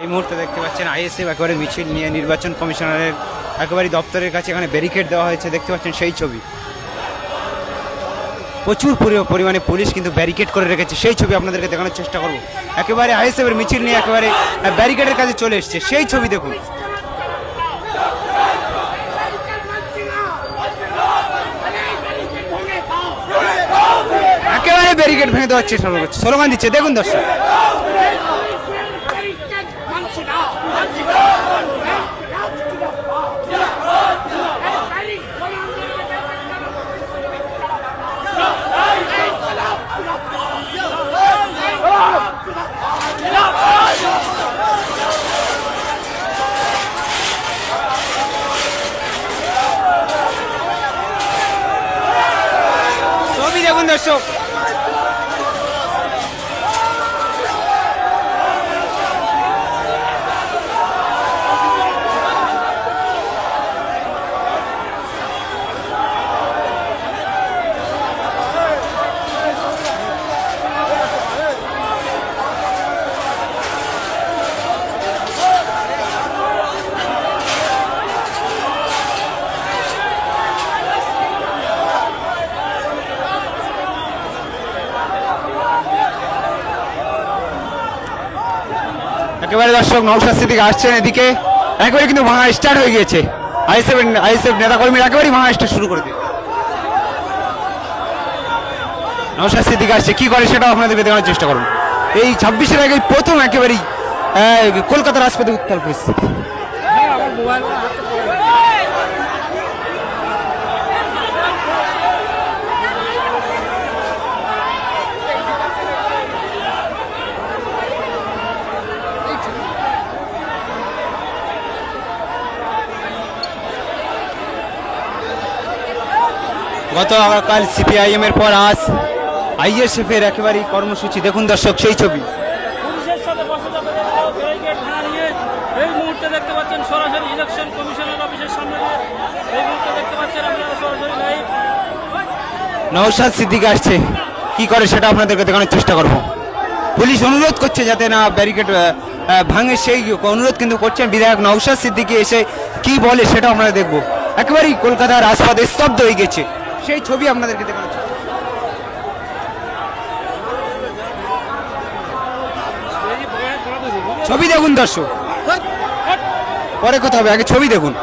এই মুহূর্তে দেখতে পাচ্ছেন আইএসএফ একেবারে মিছিল নিয়ে নির্বাচন কমিশনারের একেবারে দপ্তরের কাছে এখানে ব্যারিকেড দেওয়া হয়েছে, দেখতে পাচ্ছেন সেই ছবি। প্রচুর পরিমাণে পুলিশ কিন্তু ব্যারিকেড করে রেখেছে, সেই ছবি আপনাদেরকে দেখানোর চেষ্টা করব। একেবারে আইএসএফের মিছিল নিয়ে একেবারে ব্যারিকেডের কাছে চলে এসছে, সেই ছবি দেখুন। একেবারে ব্যারিকেড ভেঙে দেওয়ার চেষ্টা করছে, স্লোগান দিচ্ছে, দেখুন দর্শক। ছবি দেখুন দর্শক। একেবারে দর্শক নওশাদ সিদ্দিক আসছেন এদিকে, একেবারে কিন্তু ভাঙা স্টার্ট হয়ে গিয়েছে। আইএসএফ নেতাকর্মীরা একেবারে ভাঙা স্টার্ট শুরু করে দিয়ে নওশাদ সিদ্দিক আসছে, কি করে সেটাও আপনাদেরকে দেখানোর চেষ্টা করুন। এই 26-এর আগে প্রথম একেবারেই কলকাতার রাজপথে উত্তাল পরিস্থিতি। গতকাল সিপিআইএম এর পর আজ আইএসএফ এর একেবারে কর্মসূচি, দেখুন দর্শক সেই ছবি। পুলিশের সাথে ব্যারিকেড ভাঙা নিয়ে এই মুহূর্তে দেখতে পাচ্ছেন সরাসরি ইলেকশন কমিশনের অফিসের সামনে এই মুহূর্তে দেখতে পাচ্ছেন আপনারা সরাসরি লাইভ। নওশাদ সিদ্দিক আসছে, কি করে সেটা আপনাদেরকে দেখানোর চেষ্টা করব। পুলিশ অনুরোধ করছে যাতে না ব্যারিকেড ভাঙে, সেই অনুরোধ কিন্তু করছেন বিধায়ক নওশাদ সিদ্দিকী। এসে কি বলে সেটা আমরা দেখব। একেবারেই কলকাতার রাজপথে স্তব্ধ হয়ে গেছে, সেই ছবি আপনাদেরকে দেখানোর চেষ্টা। ছবি দেখুন দর্শক, পরে কথা হবে, আগে ছবি দেখুন।